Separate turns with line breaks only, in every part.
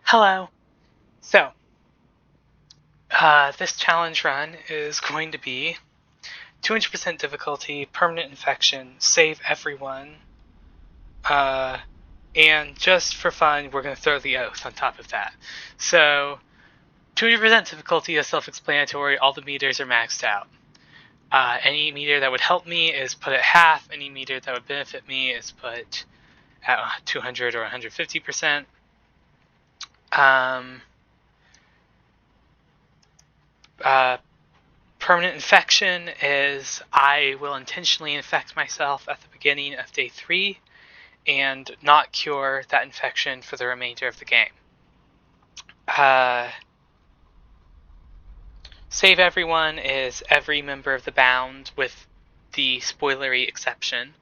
Hello. So, this challenge run is going to be 200% difficulty, permanent infection, save everyone, and just for fun, we're going to throw the oath on top of that. So, 200% difficulty is self-explanatory. All the meters are maxed out. Any meter that would help me is put at half. Any meter that would benefit me is put at 200 or 150%. Permanent infection is I will intentionally infect myself at the beginning of day 3 and not cure that infection for the remainder of the game. Save everyone is every member of the Bound with the spoilery exception,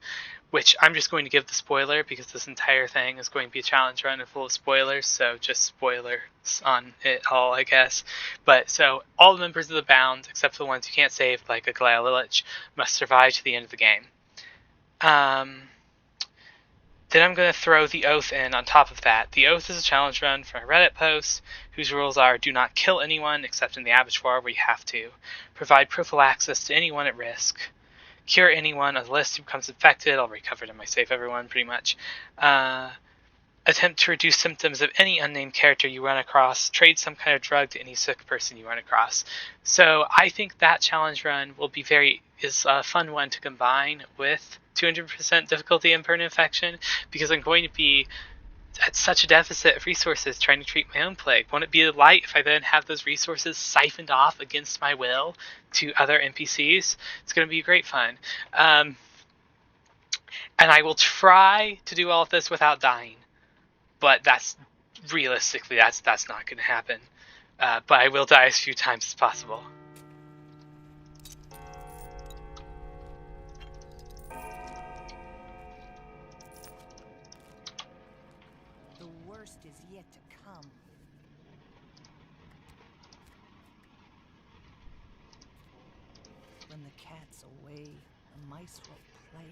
which I'm just going to give the spoiler because this entire thing is going to be a challenge run and full of spoilers, so just spoilers on it all, I guess. But so all the members of the Bound, except for the ones you can't save, like a Aglaia Lilich, must survive to the end of the game. Then I'm going to throw the Oath in on top of that. The Oath is a challenge run from a Reddit post whose rules are: do not kill anyone except in the abattoir where you have to, provide prophylaxis to anyone at risk, cure anyone on the list who becomes infected. I'll recover it in my save everyone, pretty much. Attempt to reduce symptoms of any unnamed character you run across. Trade some kind of drug to any sick person you run across. So I think that challenge run will be is a fun one to combine with 200% difficulty and permanent infection, because I'm going to be at such a deficit of resources trying to treat my own plague. Won't it be a delight if I then have those resources siphoned off against my will to other NPCs? It's going to be great fun. And I will try to do all of this without dying. But that's realistically, that's not going to happen. But I will die as few times as possible.
The worst is yet to come. When the cat's away, the mice will play.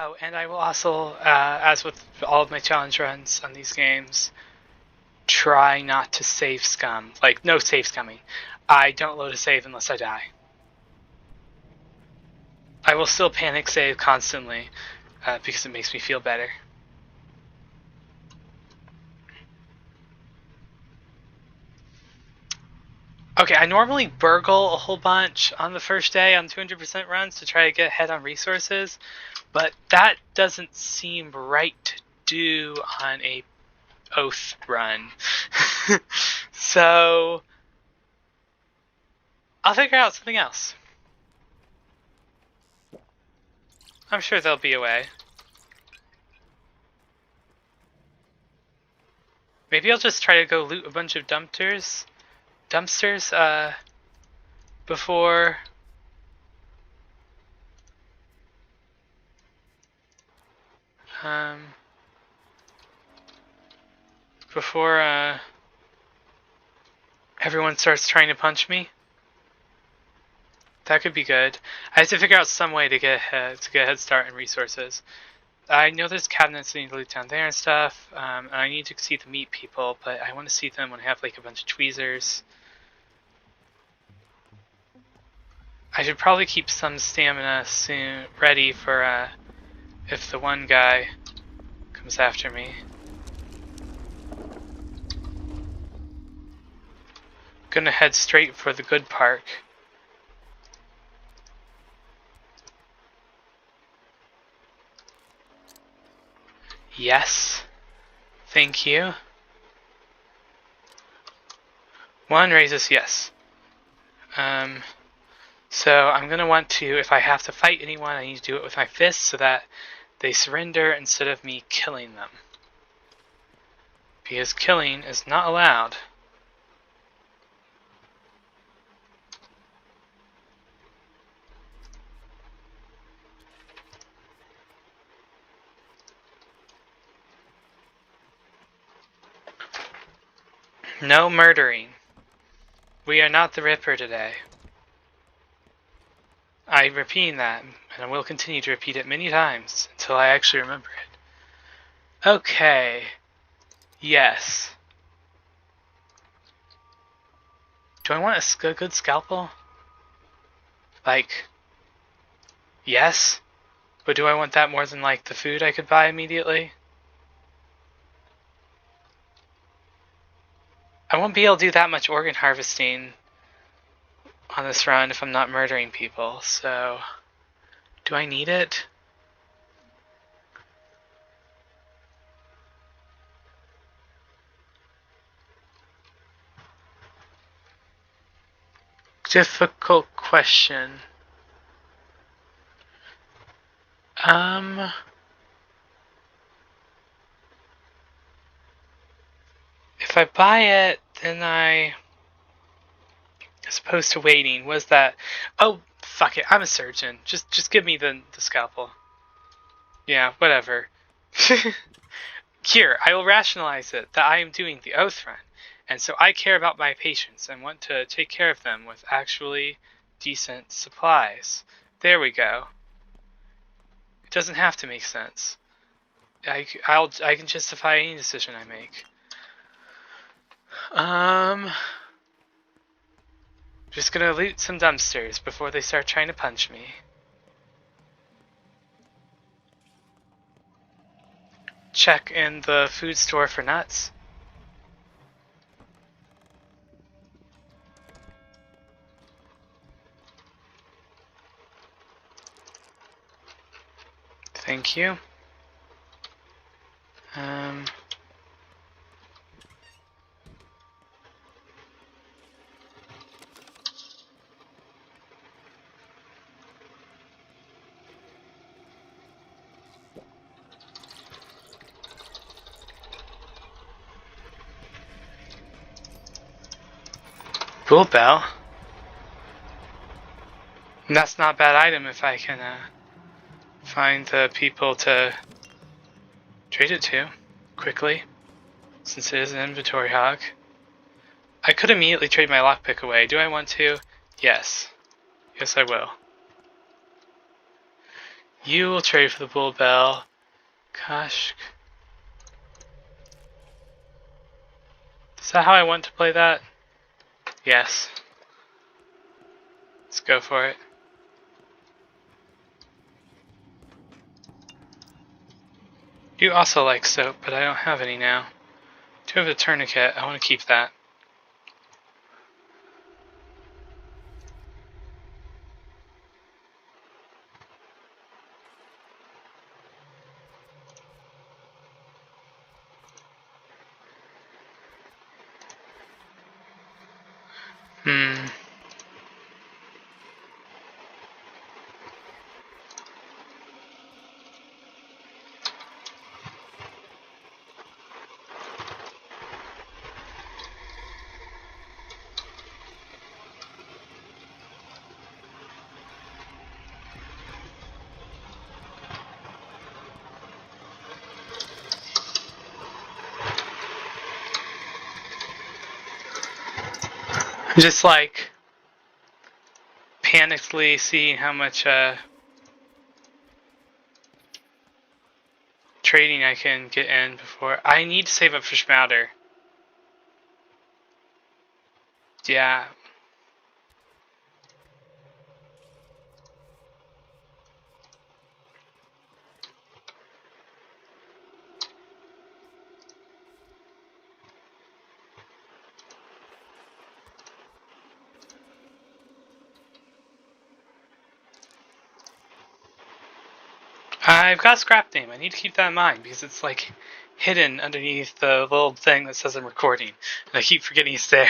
Oh, and I will also, as with all of my challenge runs on these games, try not to save scum. Like, no save scumming. I don't load a save unless I die. I will still panic save constantly, because it makes me feel better. Okay, I normally burgle a whole bunch on the first day on 200% runs to try to get ahead on resources, but that doesn't seem right to do on a Oath run. So I'll figure out something else. I'm sure there'll be a way. Maybe I'll just try to go loot a bunch of dumpsters, before everyone starts trying to punch me. That could be good. I have to figure out some way to get a head start in resources. I know there's cabinets that need to loot down there and stuff, and I need to see the meat people, but I want to see them when I have like a bunch of tweezers. I should probably keep some stamina soon ready for if the one guy comes after me. Gonna head straight for the good park. Yes. Thank you. 1 raises yes. So I'm going to want to, if I have to fight anyone, I need to do it with my fists so that they surrender instead of me killing them. Because killing is not allowed. No murdering. We are not the Ripper today. I'm repeating that, and I will continue to repeat it many times until I actually remember it. Okay. Yes. Do I want a good scalpel? Like, yes? But do I want that more than, like, the food I could buy immediately? I won't be able to do that much organ harvesting on this run if I'm not murdering people, so... Do I need it? Difficult question. If I buy it, then as opposed to waiting, was that... Oh, fuck it, I'm a surgeon. Just give me the scalpel. Yeah, whatever. Here, I will rationalize it that I am doing the oath run, and so I care about my patients and want to take care of them with actually decent supplies. There we go. It doesn't have to make sense. I can justify any decision I make. Just gonna loot some dumpsters before they start trying to punch me. Check in the food store for nuts. Thank you. Bull bell. And that's not a bad item if I can find the people to trade it to quickly, since it is an inventory hog. I could immediately trade my lockpick away. Do I want to? Yes. Yes, I will. You will trade for the bull bell. Gosh. Is that how I want to play that? Yes. Let's go for it. You also like soap, but I don't have any now. Do have a tourniquet. I want to keep that. I'm just like panically seeing how much trading I can get in before. I need to save up for Schmouder. Yeah. I've got scrap name. I need to keep that in mind because it's like hidden underneath the little thing that says I'm recording, and I keep forgetting it's there.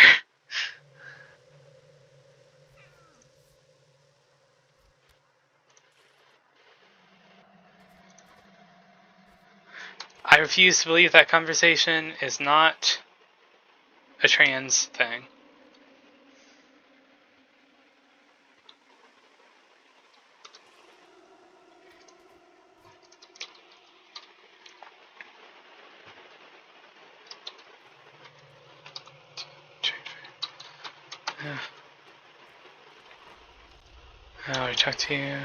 I refuse to believe that conversation is not a trans thing. I talk to you.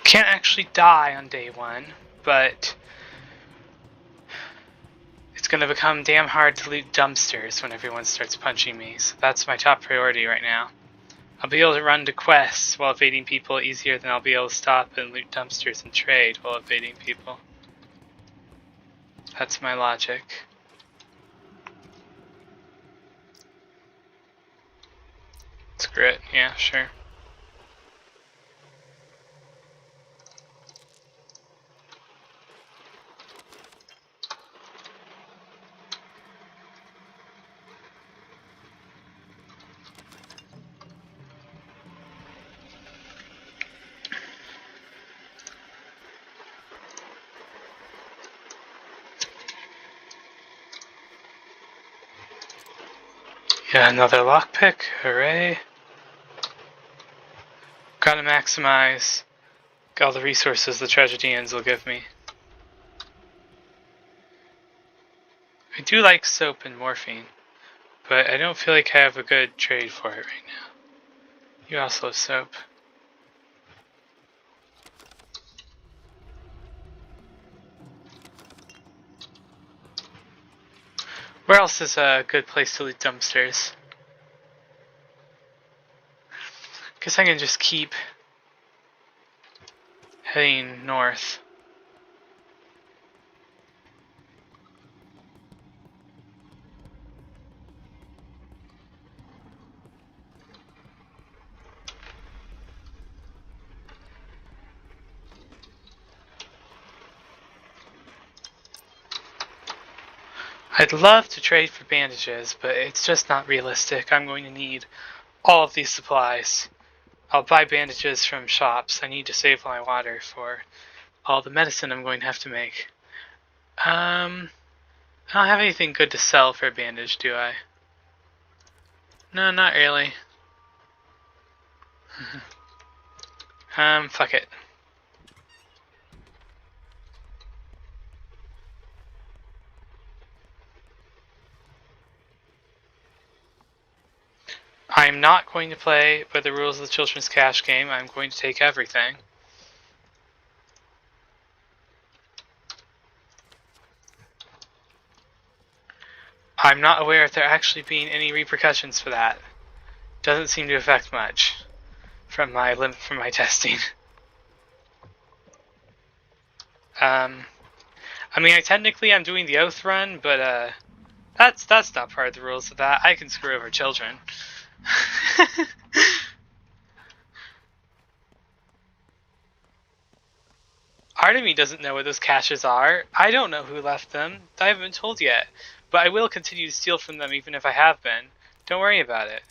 Can't actually die on day one, but it's gonna become damn hard to loot dumpsters when everyone starts punching me, so that's my top priority right now. I'll be able to run to quests while evading people easier than I'll be able to stop and loot dumpsters and trade while evading people. That's my logic. Screw it, yeah, sure. Yeah, another lockpick, hooray. Gotta maximize all the resources the Tragedians will give me. I do like soap and morphine, but I don't feel like I have a good trade for it right now. You also have soap. Where else is a good place to loot dumpsters? Guess I can just keep heading north. I'd love to trade for bandages, but it's just not realistic. I'm going to need all of these supplies. I'll buy bandages from shops. I need to save my water for all the medicine I'm going to have to make. I don't have anything good to sell for a bandage, do I? No, not really. Fuck it. I'm not going to play by the rules of the children's cash game. I'm going to take everything. I'm not aware of there actually being any repercussions for that. Doesn't seem to affect much from my testing. I mean, I'm doing the oath run, but that's not part of the rules of that. I can screw over children. Artemy doesn't know what those caches are. I don't know who left them. I haven't been told yet. But I will continue to steal from them even if I have been. Don't worry about it.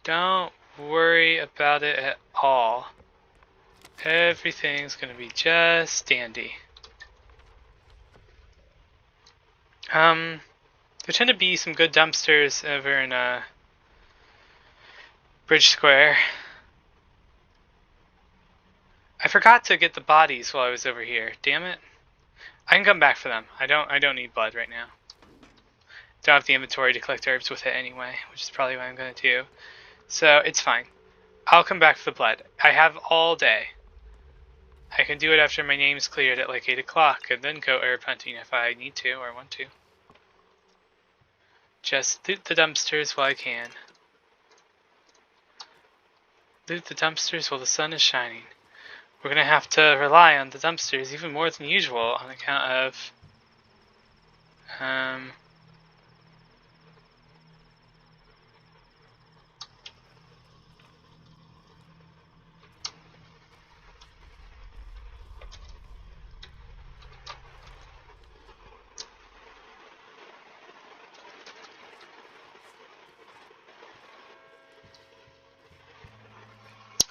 Don't worry about it at all. Everything's gonna be just dandy. There tend to be some good dumpsters over in Bridge Square. I forgot to get the bodies while I was over here. Damn it. I can come back for them. I don't need blood right now. Don't have the inventory to collect herbs with it anyway, which is probably what I'm gonna do. So it's fine. I'll come back for the blood. I have all day. I can do it after my name's cleared at like 8 o'clock and then go herb hunting if I need to or want to. Just loot the dumpsters while I can. Loot the dumpsters while the sun is shining. We're gonna have to rely on the dumpsters even more than usual on account of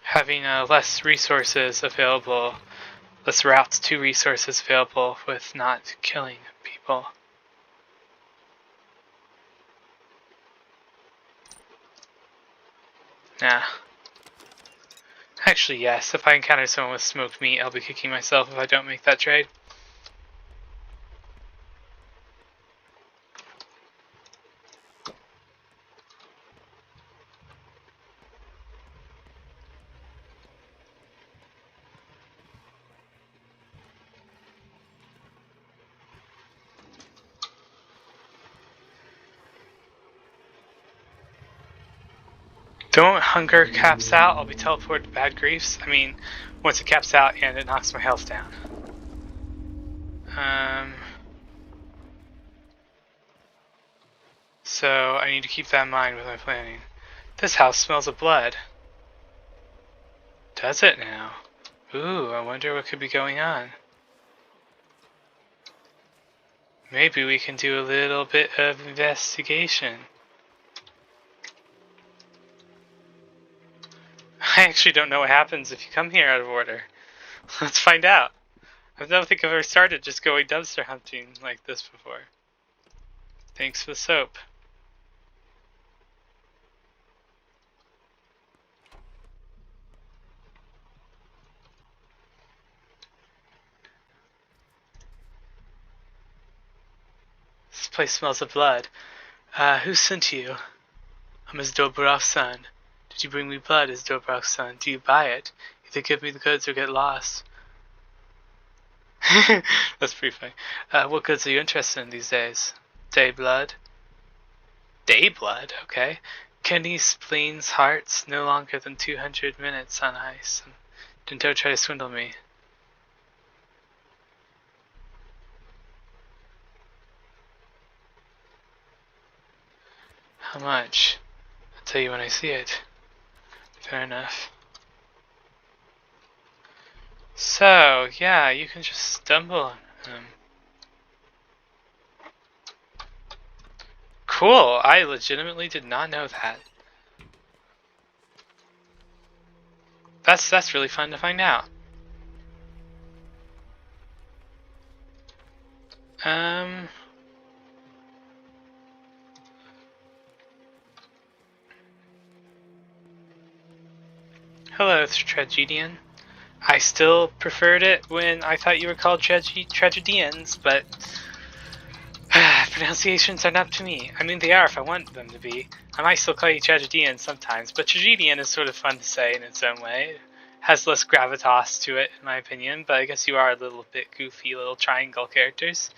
having less resources available, less routes to resources available with not killing people. Nah. Actually, yes. If I encounter someone with smoked meat, I'll be kicking myself if I don't make that trade. Don't hunger caps out, I'll be teleported to Bad Griefs. I mean, once it caps out and it knocks my health down. So I need to keep that in mind with my planning. This house smells of blood. Does it now? Ooh, I wonder what could be going on. Maybe we can do a little bit of investigation. I actually don't know what happens if you come here out of order. Let's find out. I don't think I've ever started just going dumpster hunting like this before. Thanks for the soap. This place smells of blood. Who sent you? I'm Zdobrov's son. Did you bring me blood, Zdobrov's son? Do you buy it? Either give me the goods or get lost. That's pretty funny. What goods are you interested in these days? Day blood? Day blood, okay. Kidneys, spleens, hearts, no longer than 200 minutes on ice. Don't try to swindle me. How much? I'll tell you when I see it. Fair enough. So, yeah, you can just stumble on them. Cool, I legitimately did not know that. That's really fun to find out. Hello, Tragedian. I still preferred it when I thought you were called Tragedians, but pronunciations aren't up to me. I mean, they are if I want them to be. I might still call you Tragedian sometimes, but Tragedian is sort of fun to say in its own way. It has less gravitas to it, in my opinion, but I guess you are a little bit goofy little triangle characters.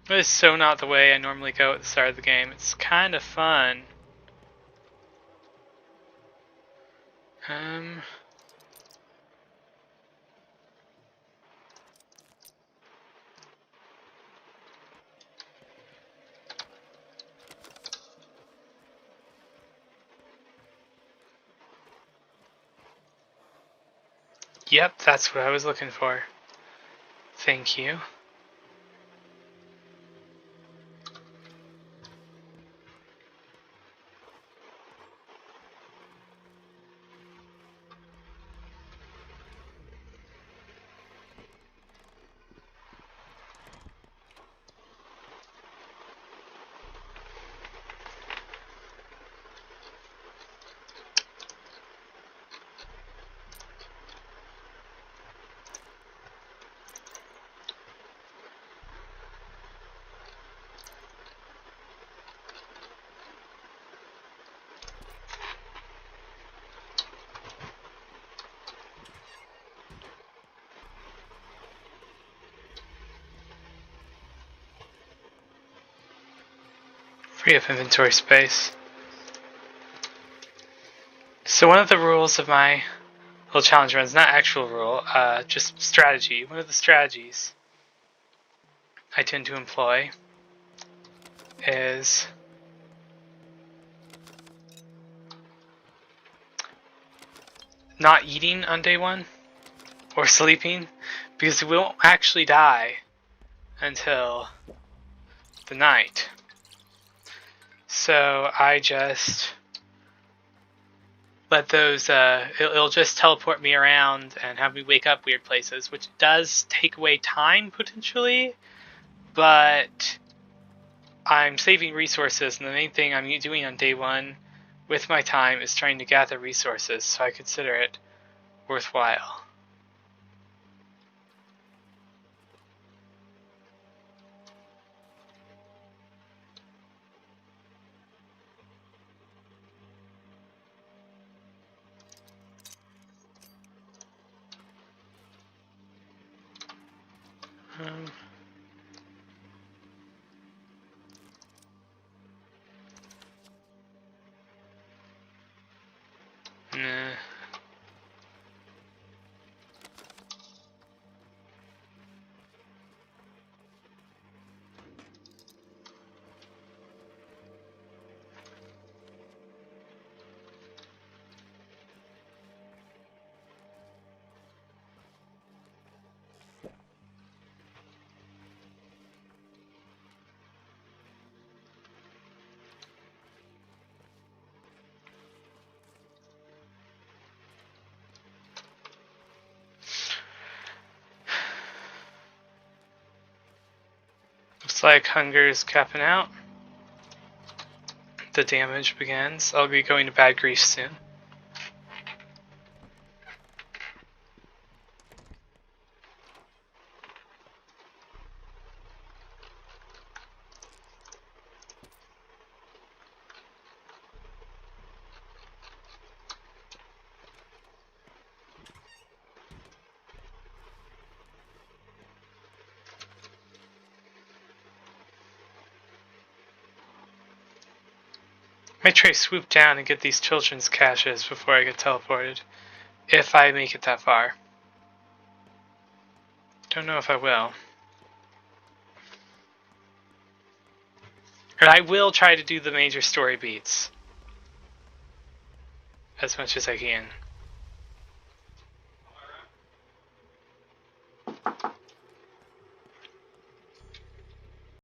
This is so not the way I normally go at the start of the game. It's kind of fun. Yep, that's what I was looking for. Thank you. Free up inventory space. So one of the rules of my little challenge runs, not actual rule, just strategy. One of the strategies I tend to employ is not eating on day one or sleeping, because we won't actually die until the night. So I just let those, it'll just teleport me around and have me wake up weird places, which does take away time potentially, but I'm saving resources, and the main thing I'm doing on day one with my time is trying to gather resources, so I consider it worthwhile. Nah. Looks like hunger is capping out. The damage begins. I'll be going to bad grief soon. I might try to swoop down and get these children's caches before I get teleported, if I make it that far. Don't know if I will. And I will try to do the major story beats as much as I can.